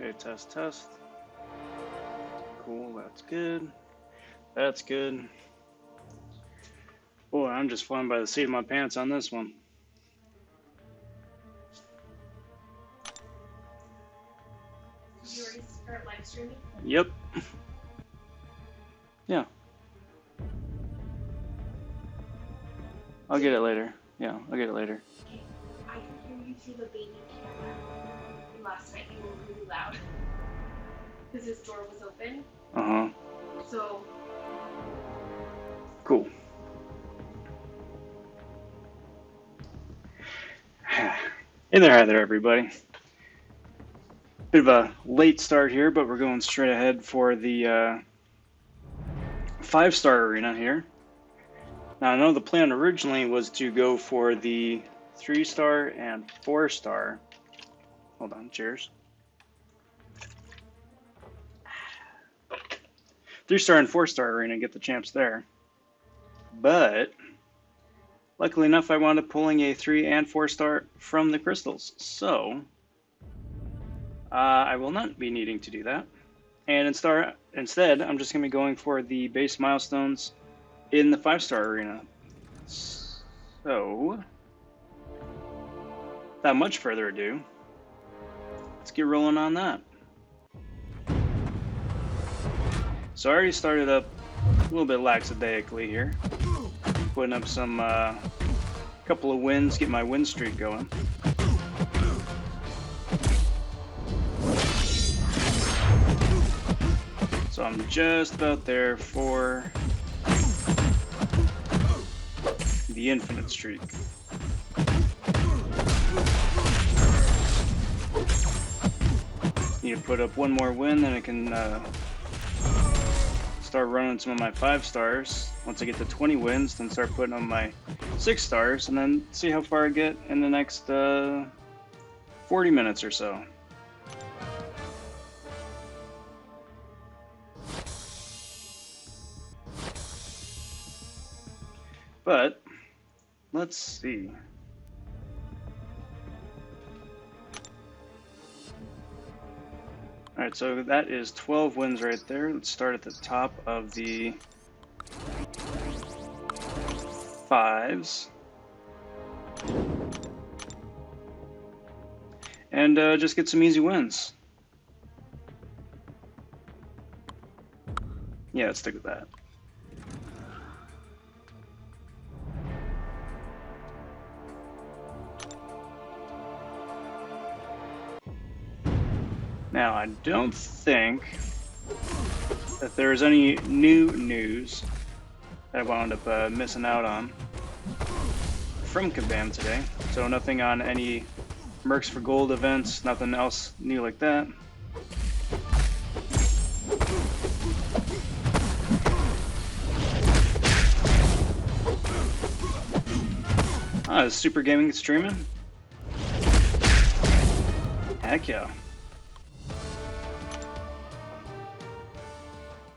Okay, test, test. Cool, that's good. That's good. Boy, I'm just flying by the seat of my pants on this one. Did you already start live streaming? Yep. Yeah. I'll get it later. Yeah, I'll get it later. Okay. I can hear you through the baby camera. And last night you were really loud. Because his door was open. Uh-huh. So. Cool. Hey there, hi there, everybody. Bit of a late start here, but we're going straight ahead for the 5-star arena here. Now, I know the plan originally was to go for the 3-star and 4-star. Hold on, cheers. 3-star and 4-star arena, get the champs there. But luckily enough, I wound up pulling a 3 and 4-star from the crystals. So I will not be needing to do that. And instead, I'm just going to be going for the base milestones in the 5-star arena. So, without much further ado, let's get rolling on that. So I already started up a little bit lackadaisically here, putting up some couple of wins, get my win streak going. So I'm just about there for the infinite streak. Need to put up one more win, then I can start running some of my 5-stars. Once I get to 20 wins, then start putting on my 6-stars, and then see how far I get in the next 40 minutes or so. But let's see. All right, so that is 12 wins right there. Let's start at the top of the 5s. And just get some easy wins. Yeah, let's stick with that. Now, I don't think that there's any new news that I wound up missing out on from Kabam today. So nothing on any Mercs for Gold events, nothing else new like that. Ah, is Super Gaming streaming? Heck yeah.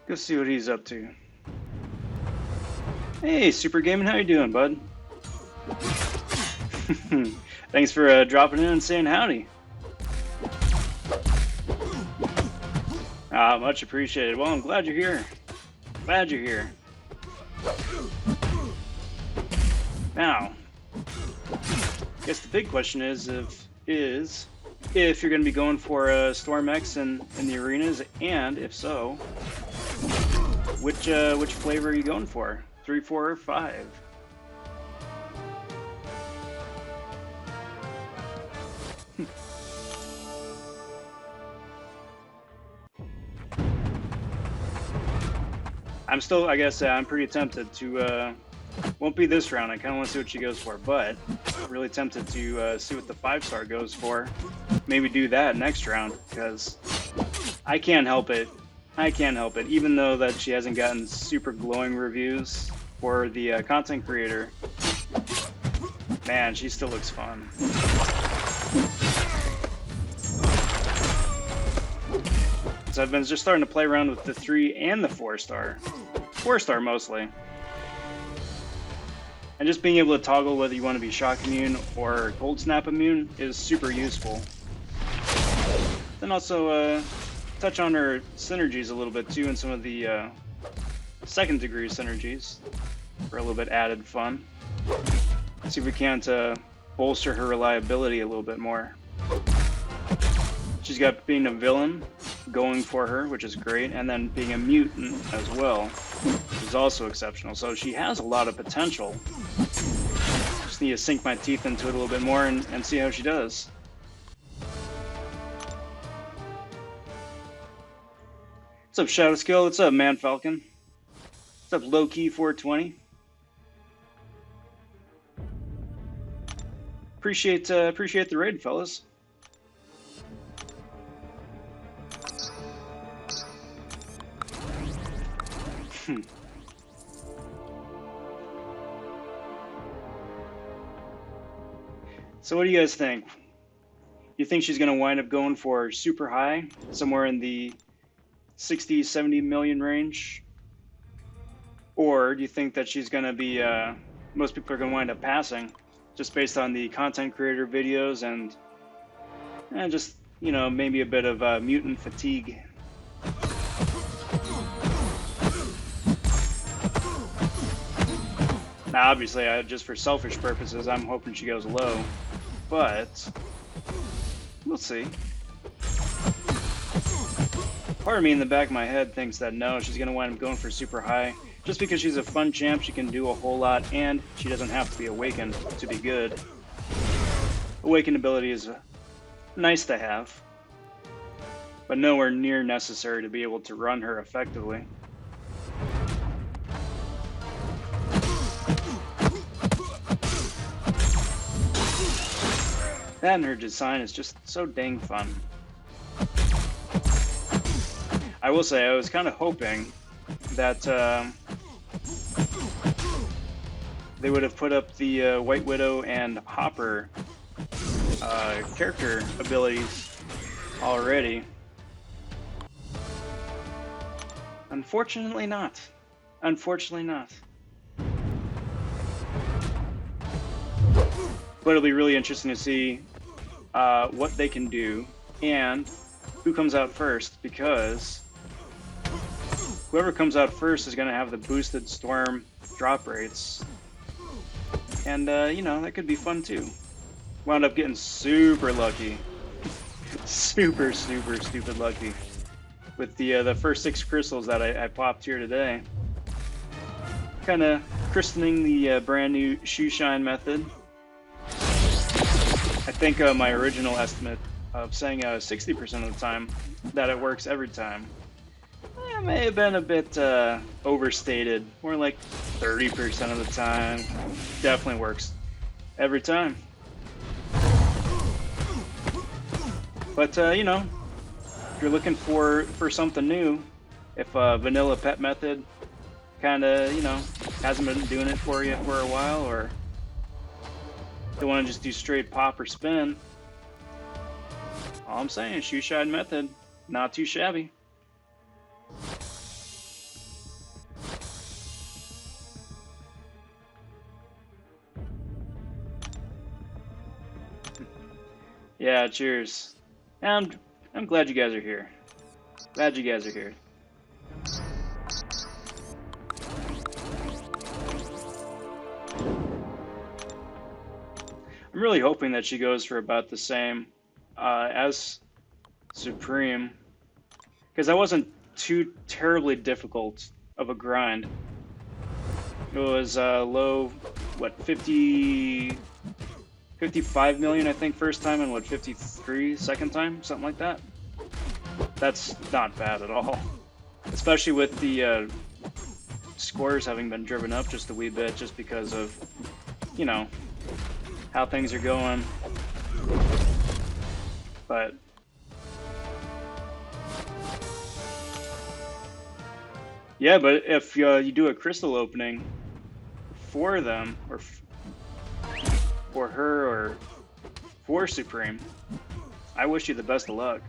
Go see what he's up to. Hey, Super Gaming, how you doing, bud? Thanks for dropping in and saying howdy. Much appreciated. Well, I'm glad you're here. Glad you're here. Now, I guess the big question is if you're going to be going for Storm X in the arenas, and if so, which flavor are you going for? 3, 4, or 5? I'm still, I guess, I'm pretty tempted to, won't be this round, I kind of want to see what she goes for, but really tempted to see what the 5-star goes for. Maybe do that next round, because I can't help it. I can't help it, even though that she hasn't gotten super glowing reviews for the content creator. Man, she still looks fun. So I've been just starting to play around with the 3 and the 4-star. 4-star mostly. And just being able to toggle whether you want to be shock immune or cold snap immune is super useful. Then also touch on her synergies a little bit too, and some of the second degree synergies for a little bit added fun. See if we can't bolster her reliability a little bit more. She's got being a villain going for her, which is great, and then being a mutant as well, which is also exceptional. So she has a lot of potential. Just need to sink my teeth into it a little bit more and see how she does. What's up, Shadow Skill? What's up, Man Falcon? What's up, Low-Key 420? Appreciate the raid, fellas. So what do you guys think? You think she's going to wind up going for super high, somewhere in the 60, 70 million range? Or do you think that she's going to be, most people are going to wind up passing, just based on the content creator videos and just, you know, maybe a bit of mutant fatigue? Now, obviously, just for selfish purposes, I'm hoping she goes low, but we'll see. Part of me in the back of my head thinks that no, she's going to wind up going for super high. Just because she's a fun champ, she can do a whole lot, and she doesn't have to be awakened to be good. Awakened ability is nice to have, but nowhere near necessary to be able to run her effectively. That and her design is just so dang fun. I will say, I was kind of hoping that they would have put up the White Widow and Hopper character abilities already. Unfortunately not. Unfortunately not. But it'll be really interesting to see what they can do and who comes out first, because whoever comes out first is going to have the boosted storm drop rates. And, you know, that could be fun too. Wound up getting super lucky. Super stupid lucky. With the first 6 crystals that I popped here today. Kind of christening the brand new shoe shine method. I think my original estimate of saying 60% of the time that it works every time may have been a bit overstated. More like 30% of the time. Definitely works every time. But you know, if you're looking for something new, if vanilla pet method kind of, you know, hasn't been doing it for you for a while, or don't want to just do straight pop or spin, all I'm saying is shoe shine method, not too shabby. Yeah, cheers. I'm glad you guys are here. Glad you guys are here. I'm really hoping that she goes for about the same as Supreme, because that wasn't too terribly difficult of a grind. It was low, what, 55 million, I think, first time, and what, 53 second time? Something like that. That's not bad at all. Especially with the scores having been driven up just a wee bit, just because of, you know, how things are going. But yeah, but if you do a crystal opening for them, or for her, or for Supreme, I wish you the best of luck.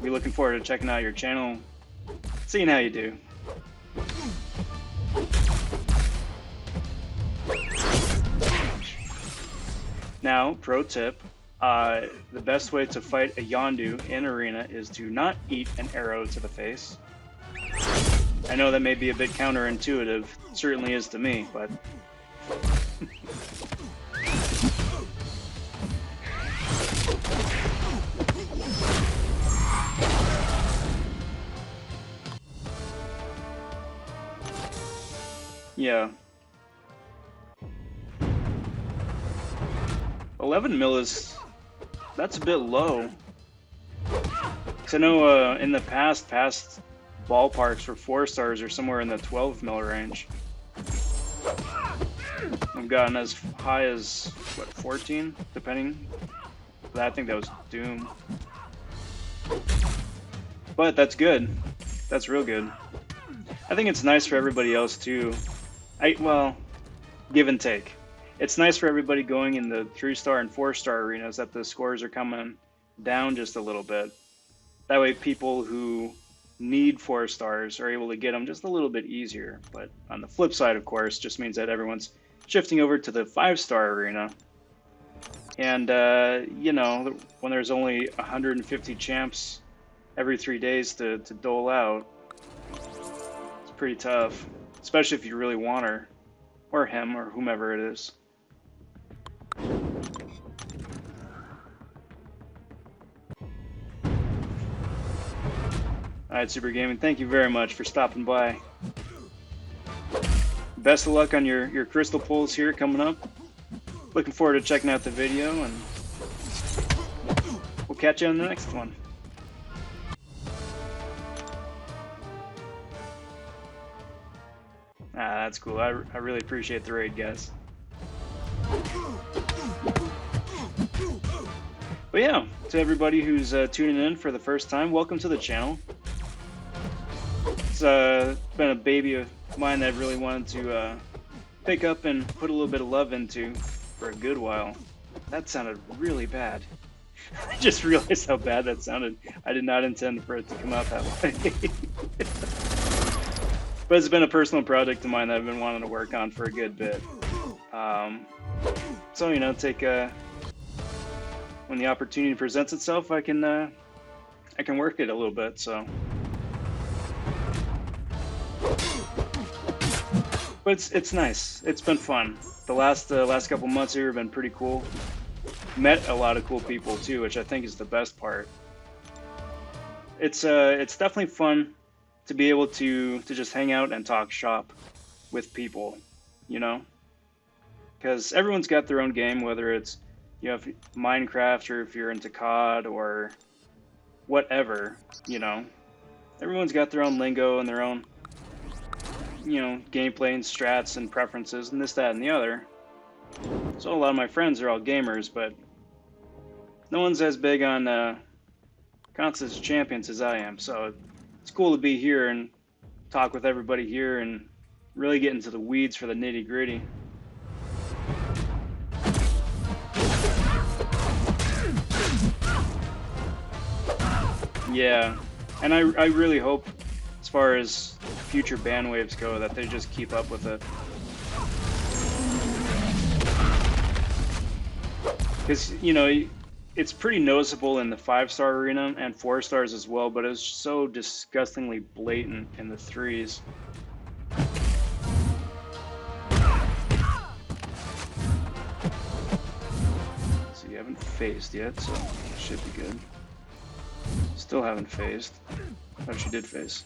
Be looking forward to checking out your channel, seeing how you do. Now, pro tip, The best way to fight a Yondu in arena is to not eat an arrow to the face. I know that may be a bit counterintuitive, certainly is to me, but yeah. 11 mil that's a bit low. Cause I know in the past ballparks for 4 stars are somewhere in the 12 mil range. I've gotten as high as what, 14, depending. I think that was Doom. But that's good. That's real good. I think it's nice for everybody else too. Well, give and take. It's nice for everybody going in the 3-star and 4-star arenas that the scores are coming down just a little bit. That way people who need 4 stars are able to get them just a little bit easier. But on the flip side, of course, just means that everyone's shifting over to the 5-star arena. And, you know, when there's only 150 champs every 3 days to dole out, it's pretty tough. Especially if you really want her, or him, or whomever it is. Alright, Super Gaming, thank you very much for stopping by. Best of luck on your crystal pulls here coming up. Looking forward to checking out the video, and we'll catch you on the next one. Ah, that's cool. I really appreciate the raid, guys. But yeah, to everybody who's tuning in for the first time, welcome to the channel. It's been a baby of mine that I really wanted to pick up and put a little bit of love into for a good while. That sounded really bad. I just realized how bad that sounded. I did not intend for it to come out that way. But it's been a personal project of mine that I've been wanting to work on for a good bit. So, you know, when the opportunity presents itself, I can work it a little bit, so. But it's nice. It's been fun. The last couple months here have been pretty cool. Met a lot of cool people too, which I think is the best part. It's definitely fun to be able to just hang out and talk shop with people, you know? Because everyone's got their own game, whether it's, you know, if Minecraft or if you're into COD or whatever, you know. Everyone's got their own lingo and their own, you know, gameplay and strats and preferences and this, that, and the other. So a lot of my friends are all gamers, but no one's as big on Constance Champions as I am, so it's cool to be here and talk with everybody here and really get into the weeds for the nitty-gritty. Yeah, and I really hope, as far as future ban waves go, that they just keep up with it. Because, you know, it's pretty noticeable in the 5-star arena and 4 stars as well, but it's so disgustingly blatant in the 3s. So you haven't phased yet, so it should be good. Still haven't phased. Oh, she did phase.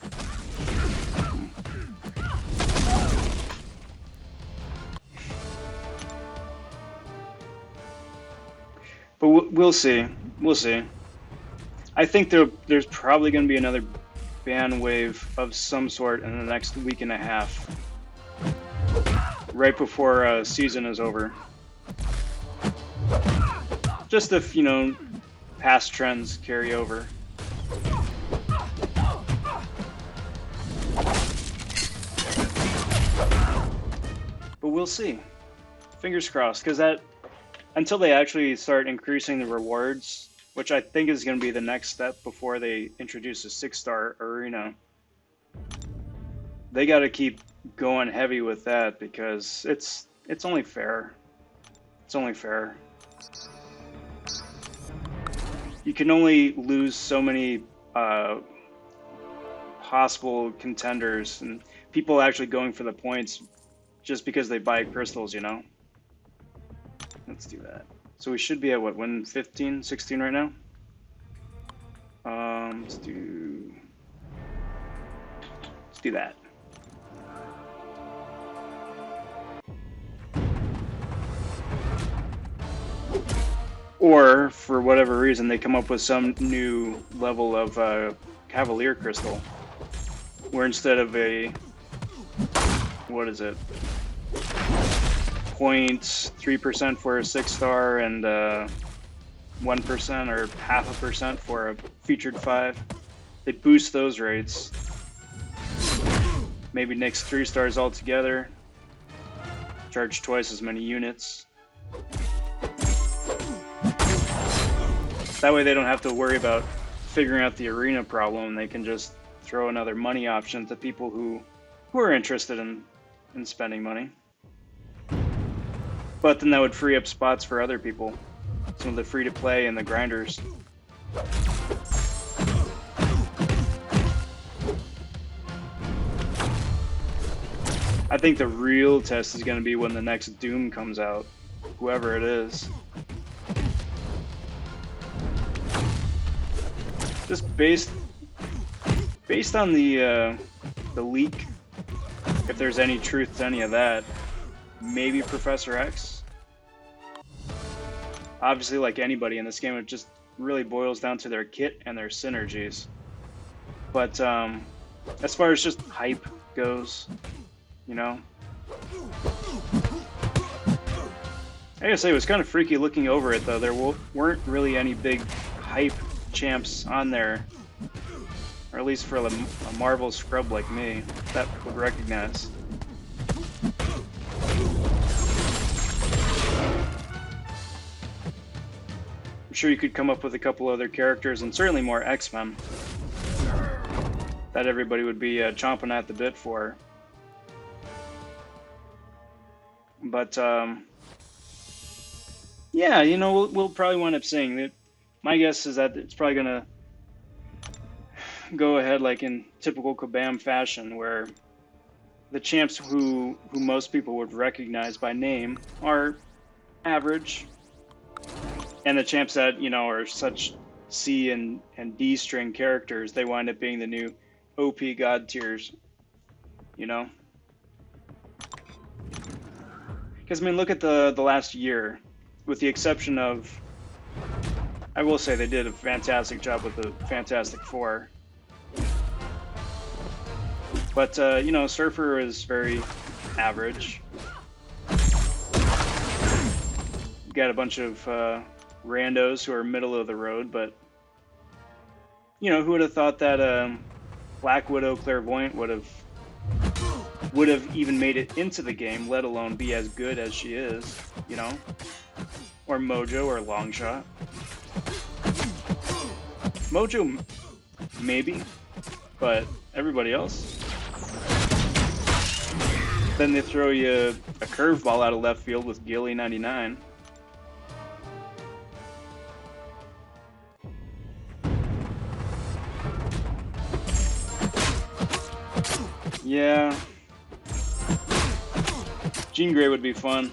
But we'll see. We'll see. I think there's probably going to be another ban wave of some sort in the next week and a half, right before season is over. Just if, you know, past trends carry over. But we'll see. Fingers crossed, because that, until they actually start increasing the rewards, which I think is going to be the next step before they introduce a 6-star arena, they got to keep going heavy with that, because it's only fair. It's only fair. you can only lose so many possible contenders and people actually going for the points just because they buy crystals, you know? Let's do that. So we should be at what, win 15, 16 right now? Let's do that. Or, for whatever reason, they come up with some new level of Cavalier Crystal, where instead of a, what is it, 0.3% for a 6-star and 1% or half a percent for a featured 5, they boost those rates. Maybe nix 3 stars altogether, charge twice as many units. That way they don't have to worry about figuring out the arena problem. They can just throw another money option to people who are interested in spending money. But then that would free up spots for other people, some of the free-to-play and the grinders. I think the real test is going to be when the next Doom comes out, whoever it is. Just based on the leak, if there's any truth to any of that, maybe Professor X. Obviously, like anybody in this game, it just really boils down to their kit and their synergies. But as far as just hype goes, you know, I gotta say it was kind of freaky looking over it though. There weren't really any big hype champs on there, or at least for a Marvel scrub like me that would recognize. I'm sure you could come up with a couple other characters and certainly more X-Men that everybody would be chomping at the bit for. But yeah, you know, we'll probably wind up seeing it. My guess is that it's probably gonna go ahead like in typical Kabam fashion, where the champs who most people would recognize by name are average, and the champs that, you know, are such C and D string characters, they wind up being the new OP god tiers, you know? Because I mean, look at the last year, with the exception of, I will say they did a fantastic job with the Fantastic Four. But, you know, Surfer is very average. You got a bunch of randos who are middle of the road, but, you know, who would have thought that Black Widow Clairvoyant would have even made it into the game, let alone be as good as she is, you know? Or Mojo or Longshot. Mojo, maybe, but everybody else? Then they throw you a curveball out of left field with Gilly 99. Yeah. Jean Grey would be fun.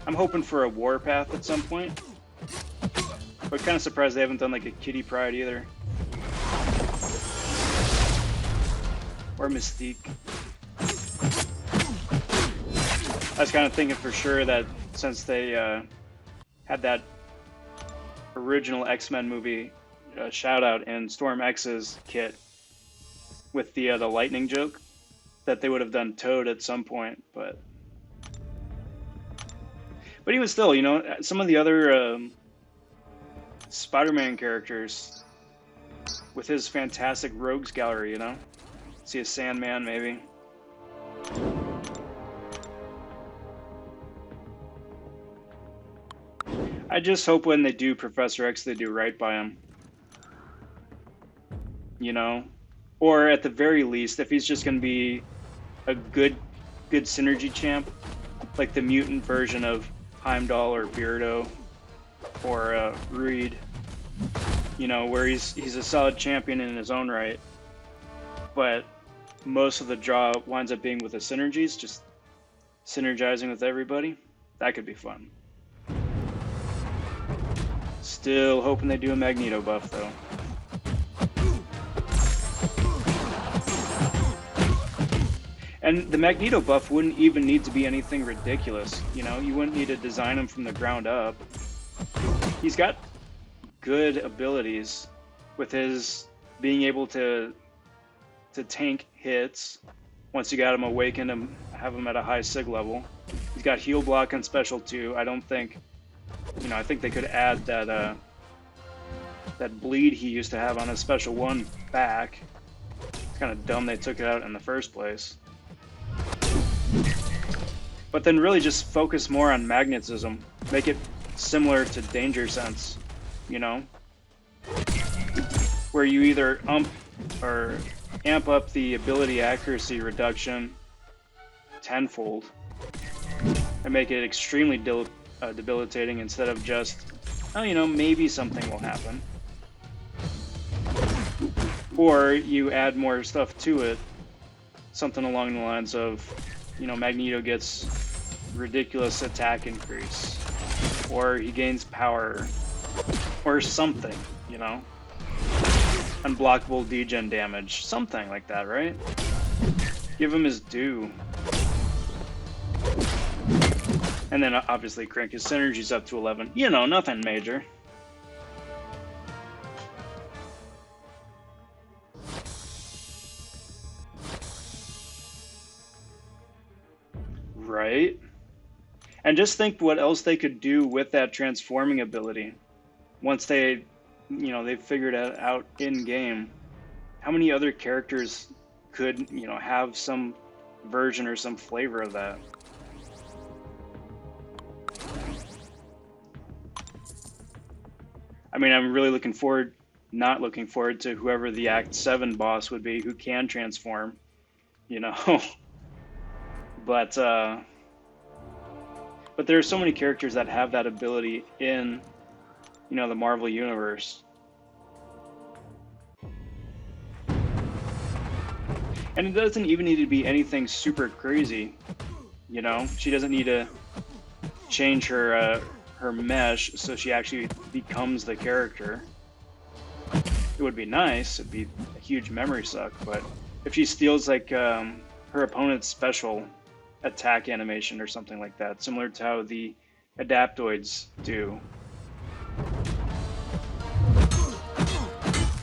I'm hoping for a Warpath at some point. But kind of surprised they haven't done like a Kitty Pryde either. Or Mystique. I was kind of thinking for sure that since they had that original X-Men movie shout out in Storm X's kit with the lightning joke, that they would have done Toad at some point, but even still, you know, some of the other Spider-Man characters with his fantastic rogues gallery, you know, see a Sandman maybe. I just hope when they do Professor X, they do right by him. You know? Or at the very least, if he's just going to be a good synergy champ, like the mutant version of Heimdall or Beardo, or Reed, you know, where he's a solid champion in his own right, but most of the draw winds up being with the synergies, just synergizing with everybody. That could be fun. Still hoping they do a Magneto buff though. And the Magneto buff wouldn't even need to be anything ridiculous, you know? You wouldn't need to design him from the ground up. He's got good abilities with his being able to tank hits once you got him awakened and have him at a high sig level. He's got heal block and special too. I don't think, you know, I think they could add that that bleed he used to have on his special 1 back. It's kind of dumb they took it out in the first place. But then really just focus more on magnetism. Make it similar to Danger Sense, you know? Where you either amp up the ability accuracy reduction tenfold and make it extremely debilitating instead of just, oh, you know, maybe something will happen. Or you add more stuff to it, something along the lines of, you know, Magneto gets ridiculous attack increase, or he gains power, or something, you know? Unblockable degen damage, something like that, right? Give him his due. And then obviously crank his synergies up to 11. You know, nothing major. Right? And just think what else they could do with that transforming ability once they, you know, they've figured it out in game. How many other characters could, you know, have some version or some flavor of that? I mean, I'm really not looking forward to whoever the Act 7 boss would be who can transform, you know. But there are so many characters that have that ability in, you know, the Marvel Universe. And it doesn't even need to be anything super crazy, you know? She doesn't need to change her mesh so she actually becomes the character. It would be nice, it'd be a huge memory suck, but if she steals like her opponent's special attack animation or something like that, similar to how the Adaptoids do.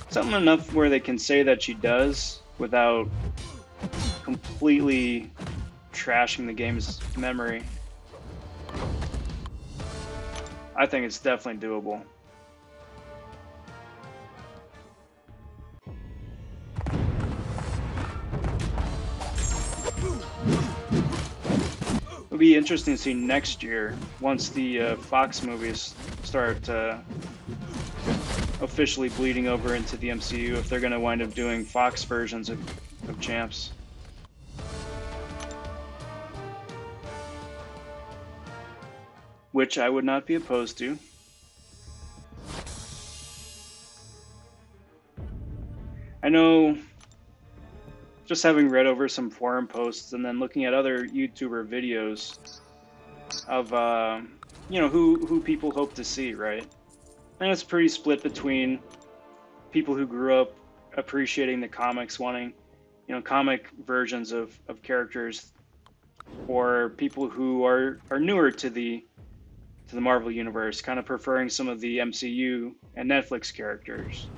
Something enough where they can say that she does without completely trashing the game's memory. I think it's definitely doable. It'll be interesting to see next year, once the Fox movies start officially bleeding over into the MCU, if they're going to wind up doing Fox versions of champs. Which I would not be opposed to. I know, just having read over some forum posts and then looking at other YouTuber videos of, you know, who people hope to see, right? And it's pretty split between people who grew up appreciating the comics, wanting, you know, comic versions of characters, or people who are newer to the Marvel Universe, kind of preferring some of the MCU and Netflix characters.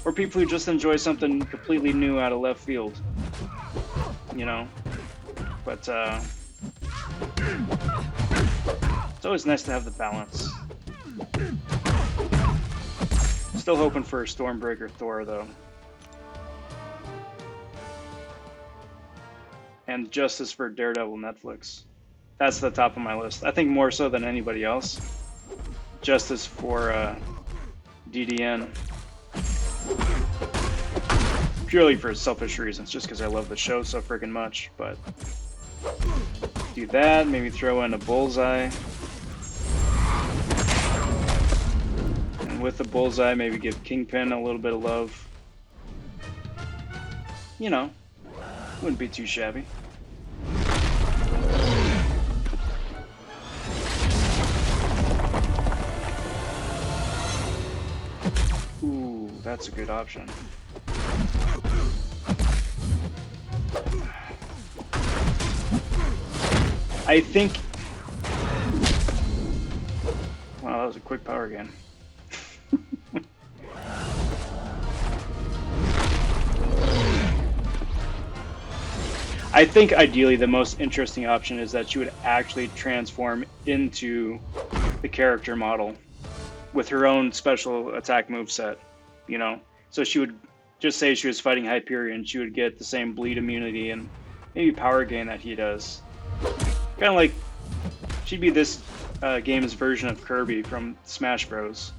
Or people who just enjoy something completely new out of left field, you know? But it's always nice to have the balance. Still hoping for a Stormbreaker Thor, though. And Justice for Daredevil Netflix. That's the top of my list. I think more so than anybody else. Justice for DDN. Purely for selfish reasons, just because I love the show so freaking much. But do that, maybe throw in a Bullseye. with the bullseye, maybe give Kingpin a little bit of love. You know, wouldn't be too shabby. Ooh, that's a good option. I think... Wow, that was a quick power gain. I think ideally the most interesting option is that she would actually transform into the character model with her own special attack moveset, you know? So she would just say she was fighting Hyperion, she would get the same bleed immunity and maybe power gain that he does. Kind of like, she'd be this game's version of Kirby from Smash Bros.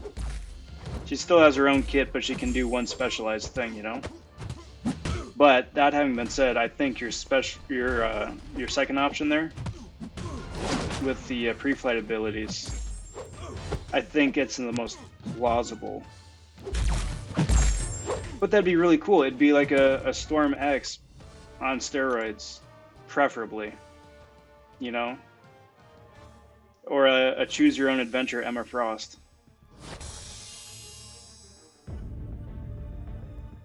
She still has her own kit, but she can do one specialized thing, you know? But that having been said, I think your second option there with the pre-flight abilities, I think it's the most plausible. But that'd be really cool. It'd be like a Storm X on steroids, preferably, you know, or a choose your own adventure Emma Frost,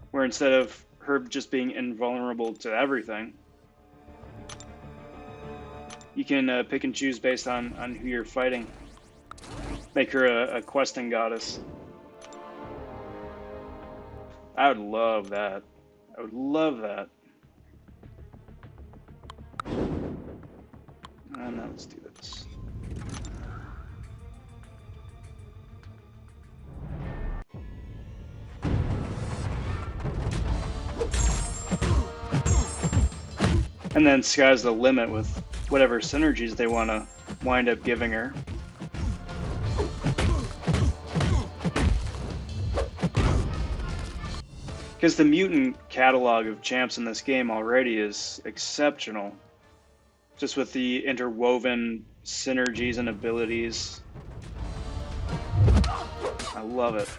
where instead of her just being invulnerable to everything, you can pick and choose based on who you're fighting. Make her a questing goddess. I would love that. I would love that. Now let's do this. And then sky's the limit with whatever synergies they want to wind up giving her. Because the mutant catalog of champs in this game already is exceptional. Just with the interwoven synergies and abilities. I love it.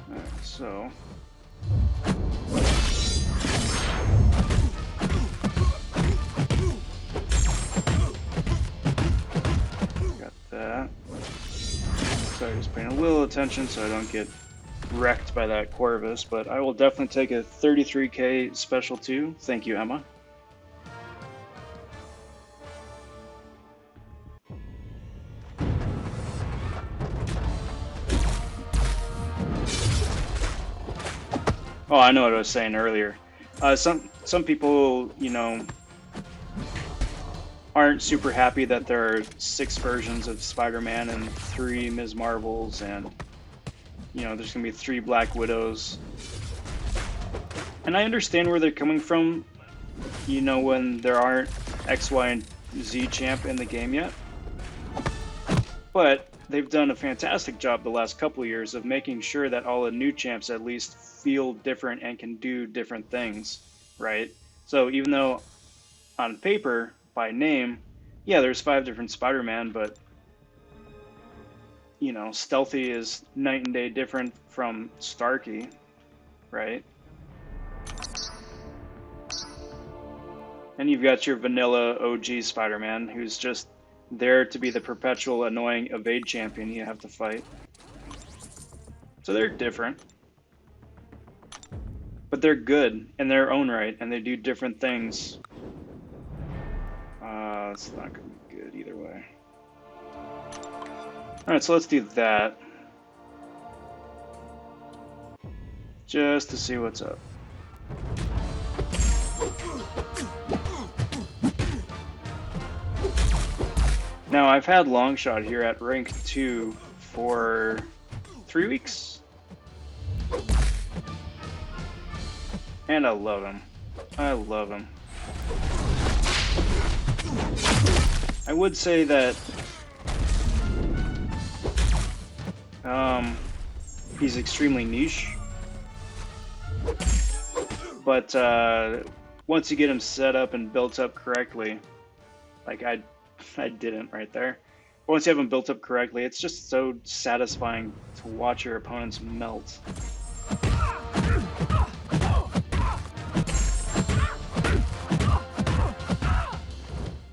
Alright, so... got that. Sorry, just paying a little attention so I don't get wrecked by that Corvus, but I will definitely take a 33k special too. Thank you, Emma. Oh, I know what I was saying earlier. Some people, you know, aren't super happy that there are 6 versions of Spider-Man and 3 Ms. Marvels, and you know, there's gonna be 3 Black Widows. And I understand where they're coming from, you know, when there aren't X, Y, and Z champ in the game yet. But they've done a fantastic job the last couple of years of making sure that all the new champs at least feel different and can do different things, right? So even though on paper, by name, yeah, there's 5 different Spider-Man, but you know, Stealthy is night and day different from Starkey, right? And you've got your vanilla OG Spider-Man, who's just there to be the perpetual annoying evade champion you have to fight. So they're different. But they're good in their own right, and they do different things. It's not going to be good either way. Alright, so let's do that. Just to see what's up. Now, I've had Longshot here at rank 2 for 3 weeks. And I love him. I love him. I would say that he's extremely niche, but once you get him set up and built up correctly, like I didn't right there. But once you have them built up correctly, it's just so satisfying to watch your opponents melt.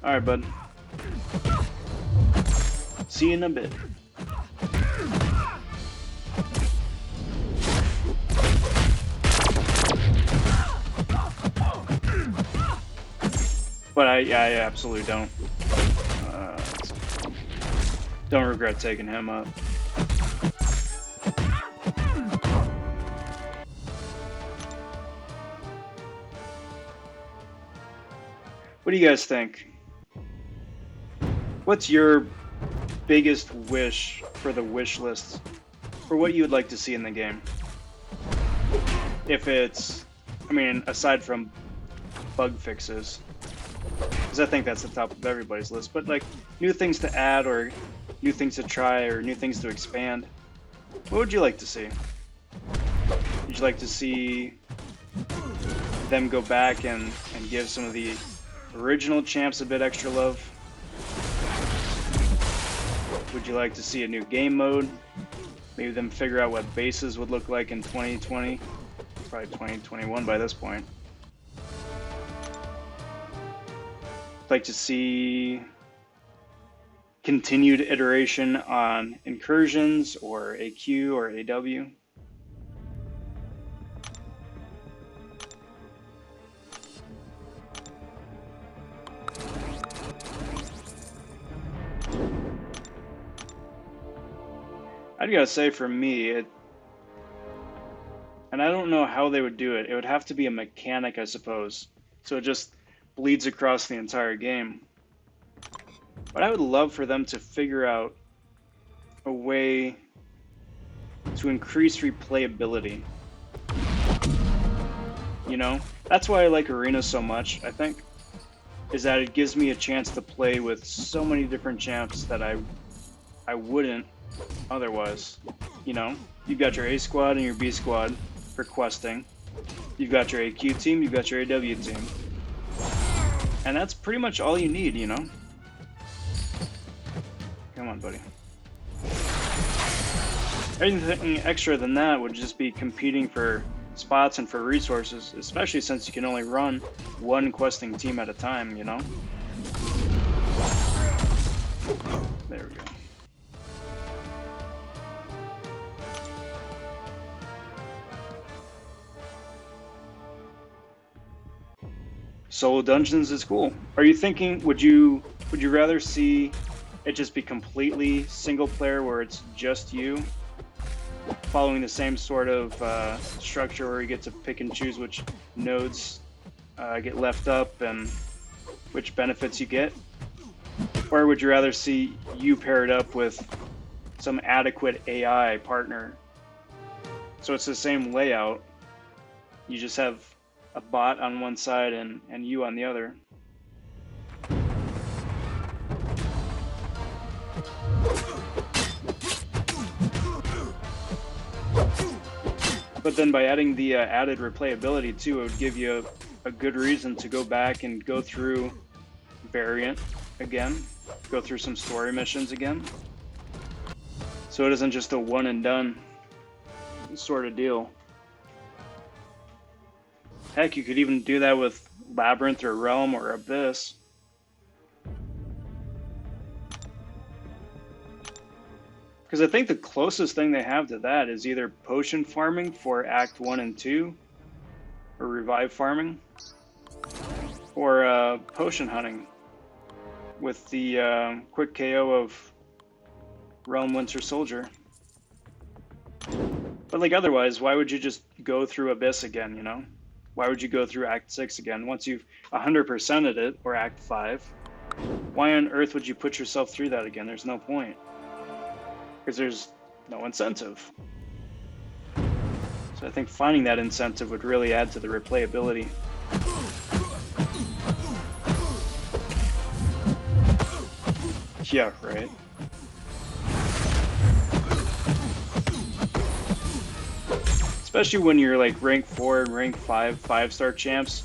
Alright, bud. See you in a bit. But I absolutely don't. Don't regret taking him up. What do you guys think? What's your biggest wish for the wish list for what you would like to see in the game? If it's, I mean, aside from bug fixes, because I think that's the top of everybody's list, but like new things to add or new things to try or new things to expand, what would you like to see? Would you like to see them go back and give some of the original champs a bit extra love? Would you like to see a new game mode? Maybe them figure out what bases would look like in 2020, probably 2021 by this point. Like to see continued iteration on incursions or AQ or AW. I'd gotta say for me, and I don't know how they would do it. It would have to be a mechanic, I suppose. So it just bleeds across the entire game. But I would love for them to figure out a way to increase replayability. You know, that's why I like Arena so much, I think, is that it gives me a chance to play with so many different champs that I wouldn't otherwise. You know, you've got your A squad and your B squad for questing. You've got your AQ team, you've got your AW team. And that's pretty much all you need, you know? Come on, buddy. Anything extra than that would just be competing for spots and for resources, especially since you can only run one questing team at a time, you know? There we go. Solo dungeons is cool. Are you thinking, would you rather see it just be completely single player where it's just you, following the same sort of structure where you get to pick and choose which nodes get left up and which benefits you get? Or would you rather see you paired up with some adequate AI partner? So it's the same layout, you just have a bot on one side and you on the other. But then by adding the added replayability too, it would give you a good reason to go back and go through Variant again, go through some story missions again. So it isn't just a one and done sort of deal. Heck, you could even do that with Labyrinth or Realm or Abyss. Because I think the closest thing they have to that is either potion farming for Act 1 and 2, or revive farming, or potion hunting with the quick KO of Realm Winter Soldier. But like otherwise, why would you just go through Abyss again, you know? Why would you go through Act 6 again? Once you've 100%ed it, or Act 5, why on earth would you put yourself through that again? There's no point. Because there's no incentive. So I think finding that incentive would really add to the replayability. Yeah, right. Especially when you're like rank 4 and rank 5 5-star champs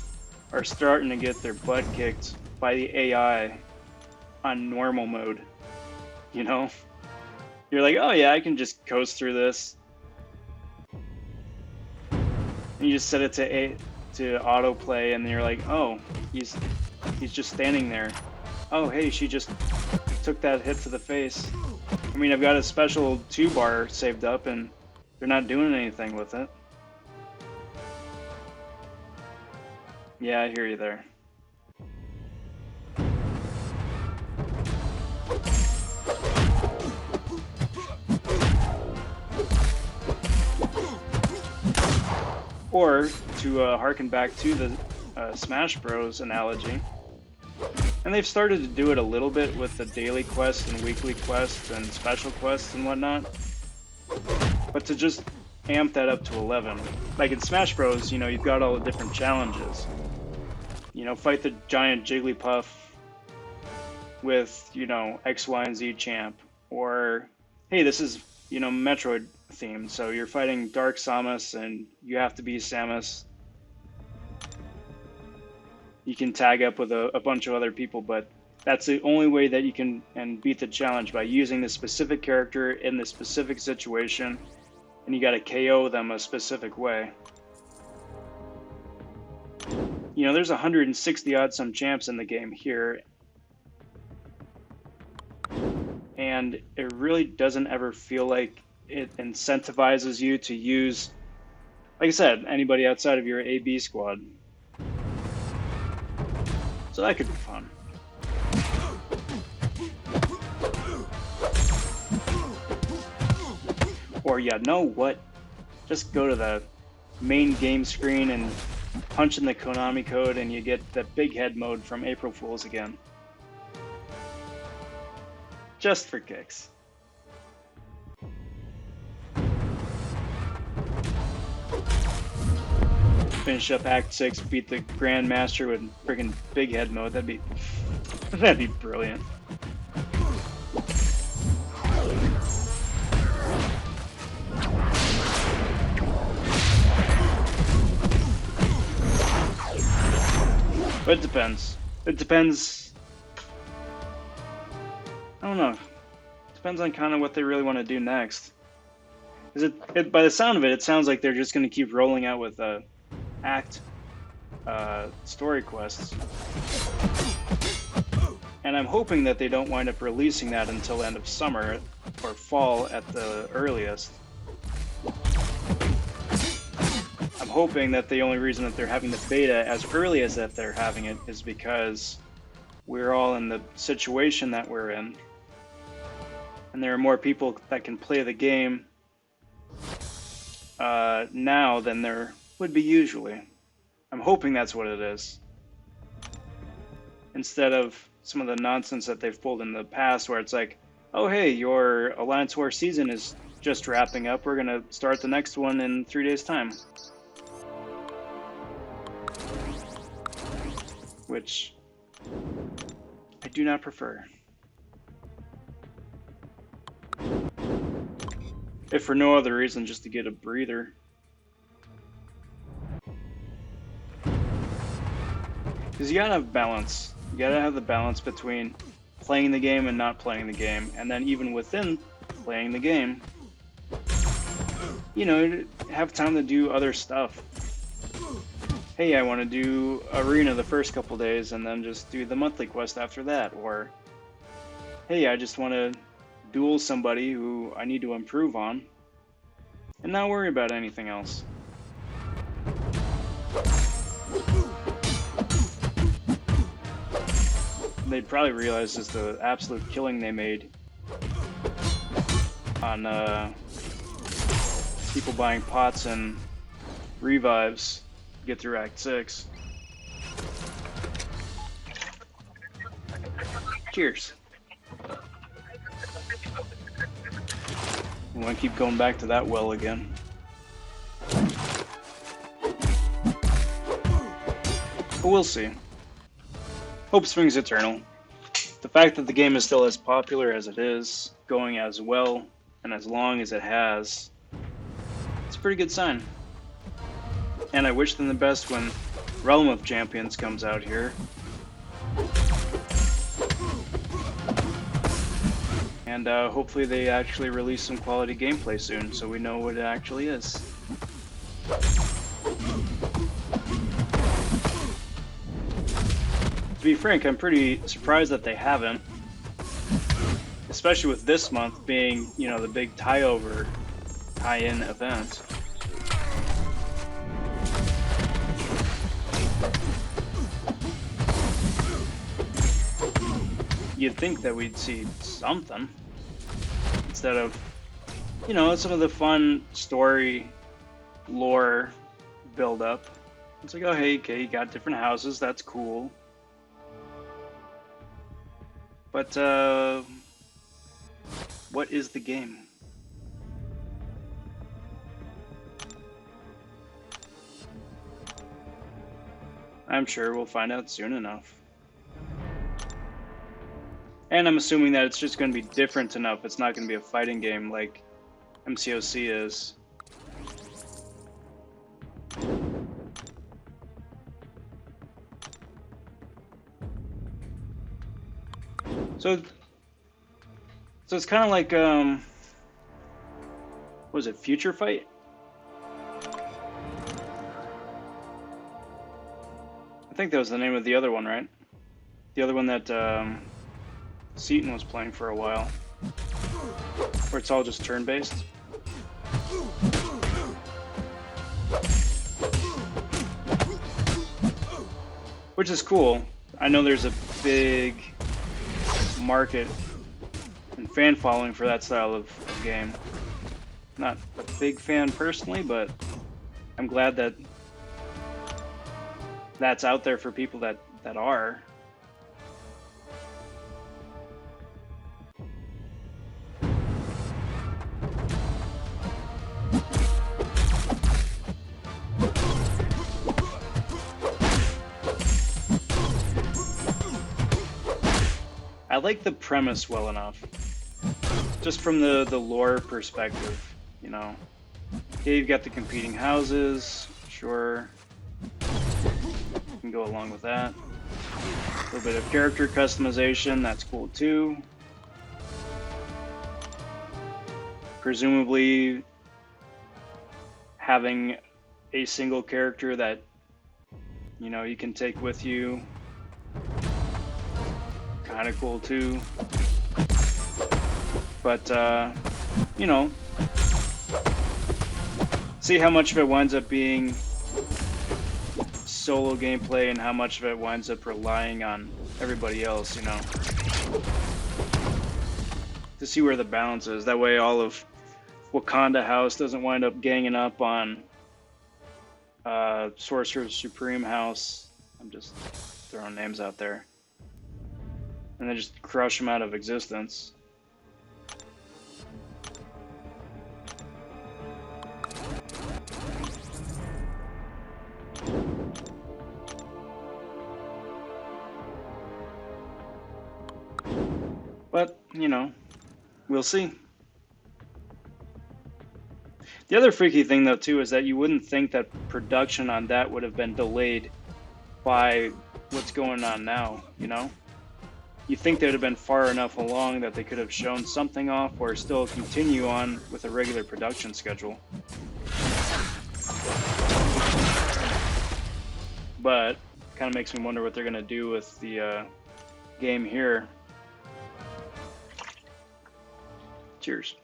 are starting to get their butt kicked by the AI on normal mode. You know? You're like, oh yeah, I can just coast through this. And you just set it to autoplay, and you're like, oh, he's just standing there. Oh hey, she just took that hit to the face. I mean, I've got a special 2-bar saved up, and they're not doing anything with it. Yeah, I hear you there. Or, to harken back to the Smash Bros. Analogy, and they've started to do it a little bit with the daily quests and weekly quests and special quests and whatnot, but to just amp that up to 11. Like in Smash Bros, you know, you've got all the different challenges. You know, fight the giant Jigglypuff with, you know, X, Y, and Z champ. Or, hey, this is, you know, Metroid themed, so you're fighting Dark Samus and you have to be Samus. You can tag up with a bunch of other people, but that's the only way that you can beat the challenge, by using the specific character in the specific situation, and you gotta KO them a specific way. You know, there's 160 odd some champs in the game here, and it really doesn't ever feel like it incentivizes you to use, like I said, anybody outside of your AB squad. So that could be fun. Or yeah, know what? Just go to the main game screen and punch in the Konami code, and you get the big head mode from April Fool's again. Just for kicks. Finish up Act 6, beat the Grandmaster with friggin' big head mode. That'd be brilliant. But it depends. It depends. I don't know. It depends on kind of what they really want to do next. Is it by the sound of it, it sounds like they're just going to keep rolling out with act story quests. And I'm hoping that they don't wind up releasing that until end of summer or fall at the earliest. I'm hoping that the only reason that they're having the beta as early as that they're having it is because we're all in the situation that we're in. And there are more people that can play the game now than there would be usually. I'm hoping that's what it is. Instead of some of the nonsense that they've pulled in the past where it's like, oh hey, your Alliance War season is just wrapping up, we're going to start the next one in 3 days' time. Which I do not prefer. If for no other reason, just to get a breather. Because you gotta have balance. You gotta have the balance between playing the game and not playing the game. And then even within playing the game, you know, have time to do other stuff. Hey, I want to do Arena the first couple days and then just do the monthly quest after that. Or, hey, I just want to duel somebody who I need to improve on and not worry about anything else. They'd probably realize just the absolute killing they made on people buying pots and revives to get through Act 6. Cheers. I want to keep going back to that well again. But we'll see. Hope springs eternal. The fact that the game is still as popular as it is, going as well and as long as it has, it's a pretty good sign. And I wish them the best when Realm of Champions comes out here. And hopefully they actually release some quality gameplay soon so we know what it actually is. To be frank, I'm pretty surprised that they haven't. Especially with this month being, you know, the big tie-in event. You'd think that we'd see something instead of, you know, some of the fun story lore build up. It's like, oh hey, okay, you got different houses, that's cool. But what is the game? I'm sure we'll find out soon enough. And I'm assuming that it's just going to be different enough. It's not going to be a fighting game like MCOC is. So it's kind of like, what was it, Future Fight? I think that was the name of the other one, right? The other one that Seaton was playing for a while, where it's all just turn-based. Which is cool. I know there's a big market and fan following for that style of game. Not a big fan personally, but I'm glad that that's out there for people that are. I like the premise well enough, just from the lore perspective, you know. Yeah, you've got the competing houses, sure, you can go along with that. A little bit of character customization, that's cool too. Presumably having a single character that, you know, you can take with you, kind of cool too. But you know, see how much of it winds up being solo gameplay and how much of it winds up relying on everybody else, you know, to see where the balance is. That way all of Wakanda House doesn't wind up ganging up on Sorcerer Supreme House. I'm just throwing names out there. And then just crush them out of existence. But, you know, we'll see. The other freaky thing, though, too, is that you wouldn't think that production on that would have been delayed by what's going on now, you know? You think they'd have been far enough along that they could have shown something off or still continue on with a regular production schedule. But kind of makes me wonder what they're going to do with the game here. Cheers.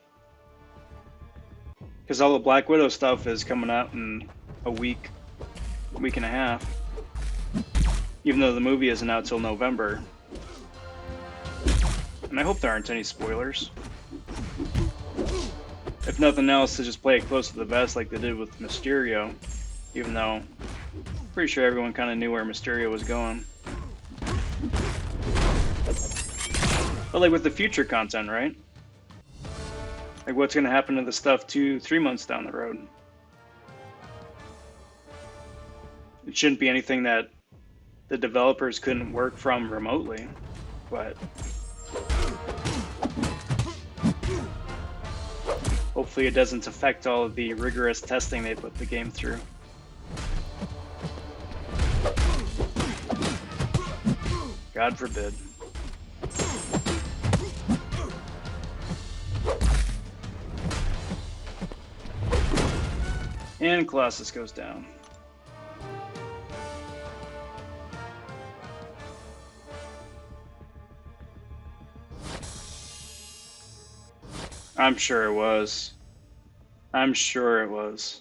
Because all the Black Widow stuff is coming out in a week and a half. Even though the movie isn't out till November. And I hope there aren't any spoilers. If nothing else, to just play it close to the vest like they did with Mysterio. Even though I'm pretty sure everyone kind of knew where Mysterio was going. But like with the future content, right? Like what's going to happen to the stuff 2-3 months down the road? It shouldn't be anything that the developers couldn't work from remotely, but hopefully it doesn't affect all of the rigorous testing they put the game through. God forbid. And Colossus goes down. I'm sure it was. I'm sure it was.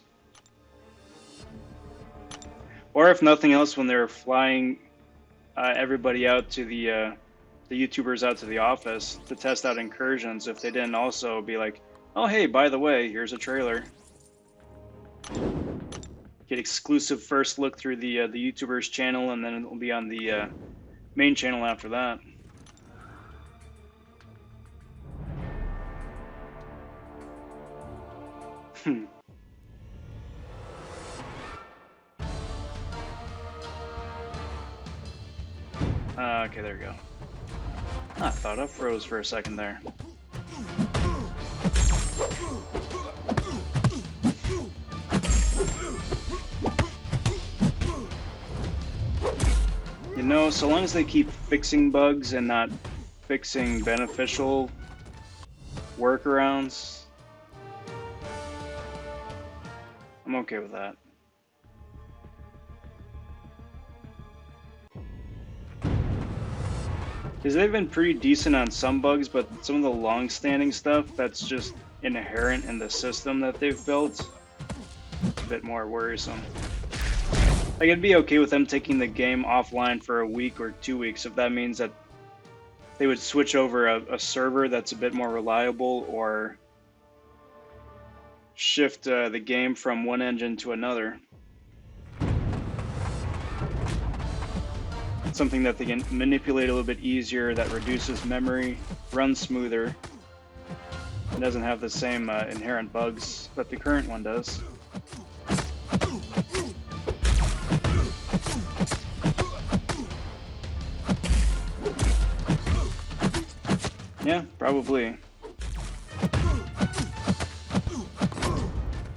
Or if nothing else, when they're flying everybody out to the YouTubers out to the office to test out incursions, if they didn't also be like, oh hey, by the way, here's a trailer. Get exclusive first look through the YouTuber's channel, and then it'll be on the main channel after that. Okay, there we go. I thought I froze for a second there. You know, so long as they keep fixing bugs and not fixing beneficial workarounds, I'm okay with that. Because they've been pretty decent on some bugs, but some of the long-standing stuff that's just inherent in the system that they've built, it's a bit more worrisome. Like, I'd be okay with them taking the game offline for a week or 2 weeks if that means that they would switch over a server that's a bit more reliable, or shift the game from one engine to another. Something that they can manipulate a little bit easier, that reduces memory, runs smoother, and doesn't have the same inherent bugs that the current one does. Yeah, probably.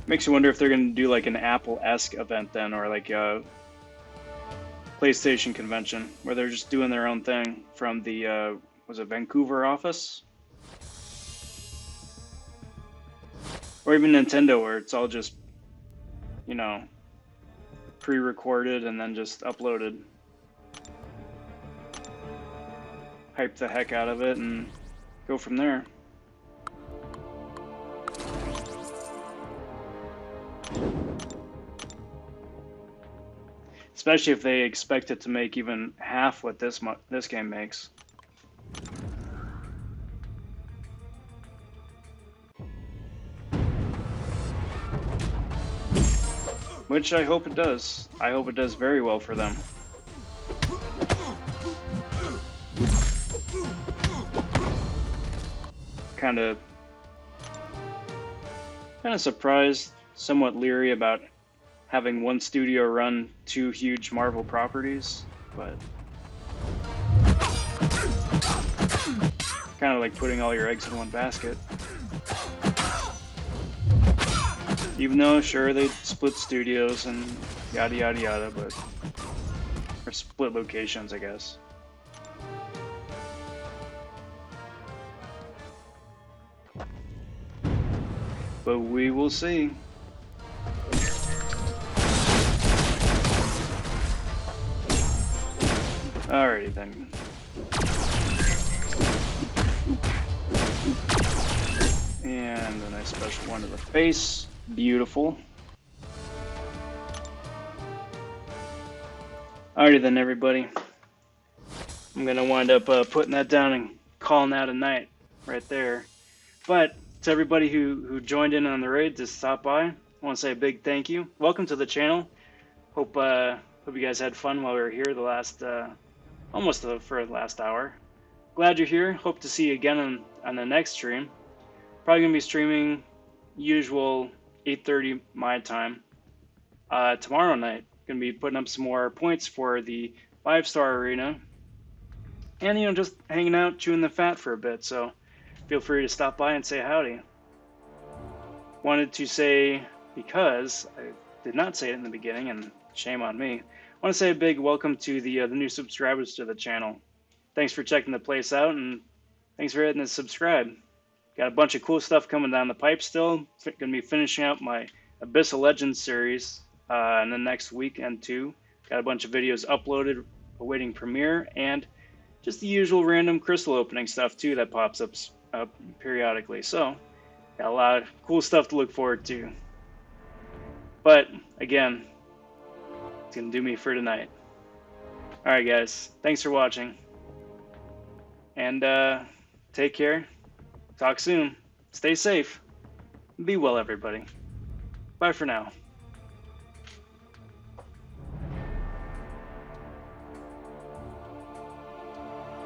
Makes you wonder if they're going to do like an Apple-esque event then, or like a PlayStation convention, where they're just doing their own thing from the, was it Vancouver office? Or even Nintendo, where it's all just, you know, pre-recorded and then just uploaded. Hype the heck out of it and go from there. Especially if they expect it to make even half what this game makes. Which I hope it does. I hope it does very well for them. Kind of surprised, somewhat leery about having one studio run two huge Marvel properties, but kind of like putting all your eggs in one basket. Even though, sure, they split studios and yada yada yada, but or split locations, I guess. But we will see. Alrighty then. And a nice special one to the face. Beautiful. Alrighty then, everybody. I'm gonna wind up putting that down and calling that a night right there. But to everybody who joined in on the raid to stop by, I want to say a big thank you. Welcome to the channel. Hope you guys had fun while we were here the last for the last hour. Glad you're here. Hope to see you again on the next stream. Probably gonna be streaming usual 8:30 my time tomorrow night. Gonna be putting up some more points for the 5-star arena, and you know, just hanging out, chewing the fat for a bit. So feel free to stop by and say howdy. Wanted to say, because I did not say it in the beginning, and shame on me, I want to say a big welcome to the new subscribers to the channel. Thanks for checking the place out, and thanks for hitting the subscribe. Got a bunch of cool stuff coming down the pipe still. Going to be finishing out my Abyssal Legends series in the next week and two. Got a bunch of videos uploaded awaiting premiere, and just the usual random crystal opening stuff too that pops up periodically. So got a lot of cool stuff to look forward to. But again, it's gonna do me for tonight. All right, guys, thanks for watching, and take care. Talk soon. Stay safe. Be well, everybody. Bye for now.